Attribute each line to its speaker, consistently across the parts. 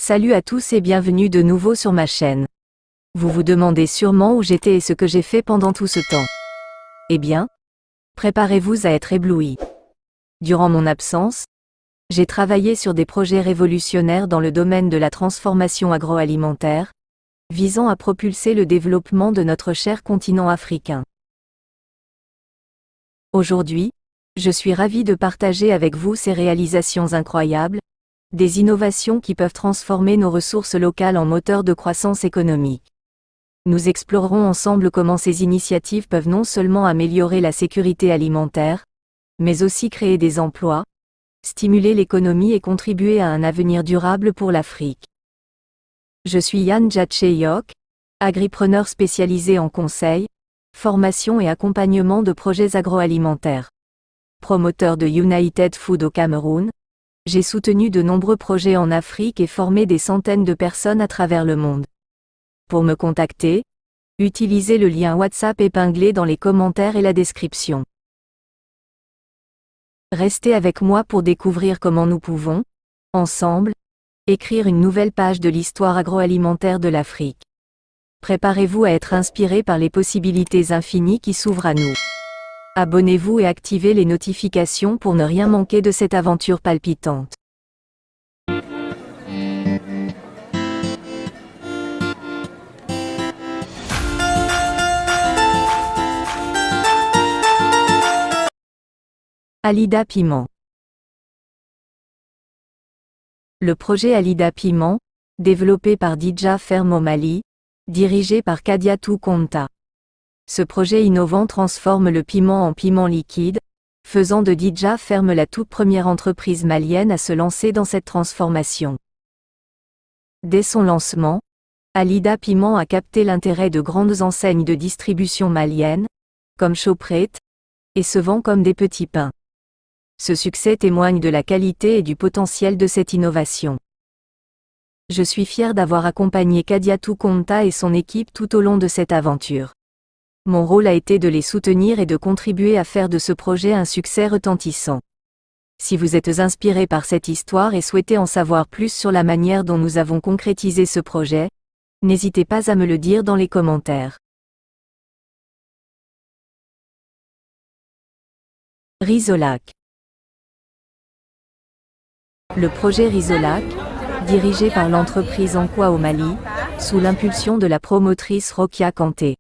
Speaker 1: Salut à tous et bienvenue de nouveau sur ma chaîne. Vous vous demandez sûrement où j'étais et ce que j'ai fait pendant tout ce temps. Eh bien, préparez-vous à être éblouis. Durant mon absence, j'ai travaillé sur des projets révolutionnaires dans le domaine de la transformation agroalimentaire, visant à propulser le développement de notre cher continent africain. Aujourd'hui, je suis ravi de partager avec vous ces réalisations incroyables, des innovations qui peuvent transformer nos ressources locales en moteurs de croissance économique. Nous explorerons ensemble comment ces initiatives peuvent non seulement améliorer la sécurité alimentaire, mais aussi créer des emplois, stimuler l'économie et contribuer à un avenir durable pour l'Afrique. Je suis Yann Jatcheyok, agripreneur spécialisé en conseil, formation et accompagnement de projets agroalimentaires. Promoteur de United Food au Cameroun, j'ai soutenu de nombreux projets en Afrique et formé des centaines de personnes à travers le monde. Pour me contacter, utilisez le lien WhatsApp épinglé dans les commentaires et la description. Restez avec moi pour découvrir comment nous pouvons, ensemble, écrire une nouvelle page de l'histoire agroalimentaire de l'Afrique. Préparez-vous à être inspiré par les possibilités infinies qui s'ouvrent à nous. Abonnez-vous et activez les notifications pour ne rien manquer de cette aventure palpitante. Alida Piment. Le projet Alida Piment, développé par Dija Ferme au Mali, dirigé par Kadiatou Konta. Ce projet innovant transforme le piment en piment liquide, faisant de Dija Ferme la toute première entreprise malienne à se lancer dans cette transformation. Dès son lancement, Alida Piment a capté l'intérêt de grandes enseignes de distribution maliennes, comme Choprete, et se vend comme des petits pains. Ce succès témoigne de la qualité et du potentiel de cette innovation. Je suis fier d'avoir accompagné Kadiatou Konta et son équipe tout au long de cette aventure. Mon rôle a été de les soutenir et de contribuer à faire de ce projet un succès retentissant. Si vous êtes inspiré par cette histoire et souhaitez en savoir plus sur la manière dont nous avons concrétisé ce projet, n'hésitez pas à me le dire dans les commentaires. Rizolac. Le projet Rizolac, dirigé par l'entreprise Ankwa au Mali, sous l'impulsion de la promotrice Rokia Kanté.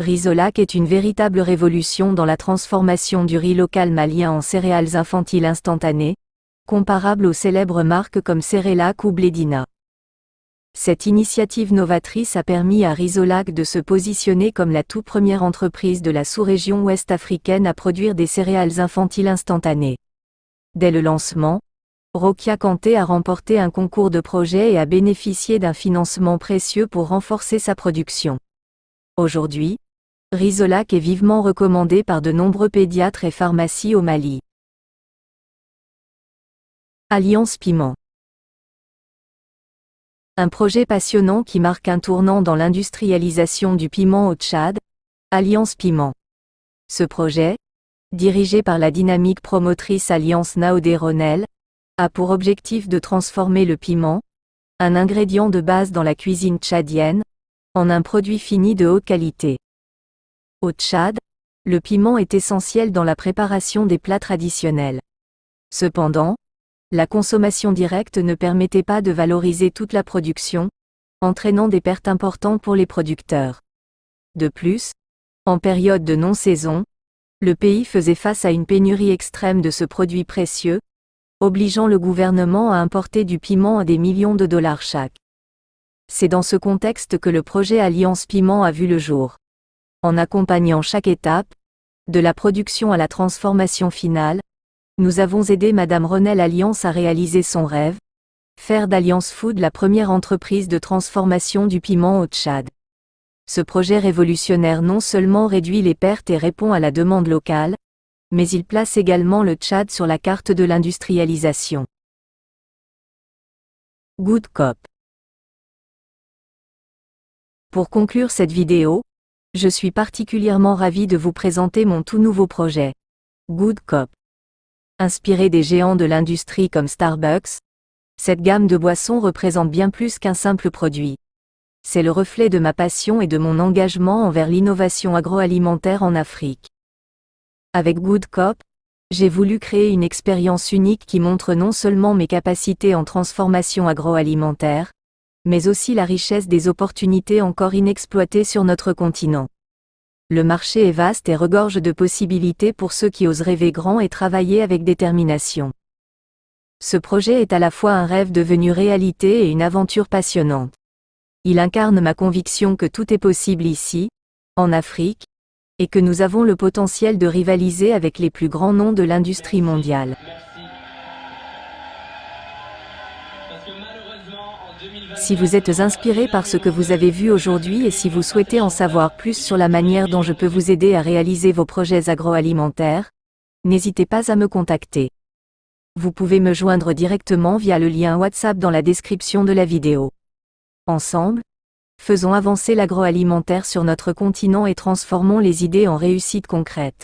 Speaker 1: Rizolac est une véritable révolution dans la transformation du riz local malien en céréales infantiles instantanées, comparable aux célèbres marques comme Cerelac ou Blédina. Cette initiative novatrice a permis à Rizolac de se positionner comme la toute première entreprise de la sous-région ouest africaine à produire des céréales infantiles instantanées. Dès le lancement, Rokia Kanté a remporté un concours de projet et a bénéficié d'un financement précieux pour renforcer sa production. Aujourd'hui, Rizolac est vivement recommandé par de nombreux pédiatres et pharmacies au Mali. Alliance Piment. Un projet passionnant qui marque un tournant dans l'industrialisation du piment au Tchad, Alliance Piment. Ce projet, dirigé par la dynamique promotrice Alliance Naoudé-Ronel, a pour objectif de transformer le piment, un ingrédient de base dans la cuisine tchadienne, en un produit fini de haute qualité. Au Tchad, le piment est essentiel dans la préparation des plats traditionnels. Cependant, la consommation directe ne permettait pas de valoriser toute la production, entraînant des pertes importantes pour les producteurs. De plus, en période de non-saison, le pays faisait face à une pénurie extrême de ce produit précieux, obligeant le gouvernement à importer du piment à des millions de dollars chaque. C'est dans ce contexte que le projet Alliance Piment a vu le jour. En accompagnant chaque étape, de la production à la transformation finale, nous avons aidé Madame Ronel Alliance à réaliser son rêve, faire d'Alliance Food la première entreprise de transformation du piment au Tchad. Ce projet révolutionnaire non seulement réduit les pertes et répond à la demande locale, mais il place également le Tchad sur la carte de l'industrialisation. Good Cop. Pour conclure cette vidéo, je suis particulièrement ravi de vous présenter mon tout nouveau projet, Good Cop. Inspiré des géants de l'industrie comme Starbucks, Cette gamme de boissons représente bien plus qu'un simple produit. C'est le reflet de ma passion et de mon engagement envers l'innovation agroalimentaire en Afrique. Avec Good Cop, j'ai voulu créer une expérience unique qui montre non seulement mes capacités en transformation agroalimentaire, mais aussi la richesse des opportunités encore inexploitées sur notre continent. Le marché est vaste et regorge de possibilités pour ceux qui osent rêver grand et travailler avec détermination. Ce projet est à la fois un rêve devenu réalité et une aventure passionnante. Il incarne ma conviction que tout est possible ici, en Afrique, et que nous avons le potentiel de rivaliser avec les plus grands noms de l'industrie mondiale. Si vous êtes inspiré par ce que vous avez vu aujourd'hui et si vous souhaitez en savoir plus sur la manière dont je peux vous aider à réaliser vos projets agroalimentaires, n'hésitez pas à me contacter. Vous pouvez me joindre directement via le lien WhatsApp dans la description de la vidéo. Ensemble, faisons avancer l'agroalimentaire sur notre continent et transformons les idées en réussites concrètes.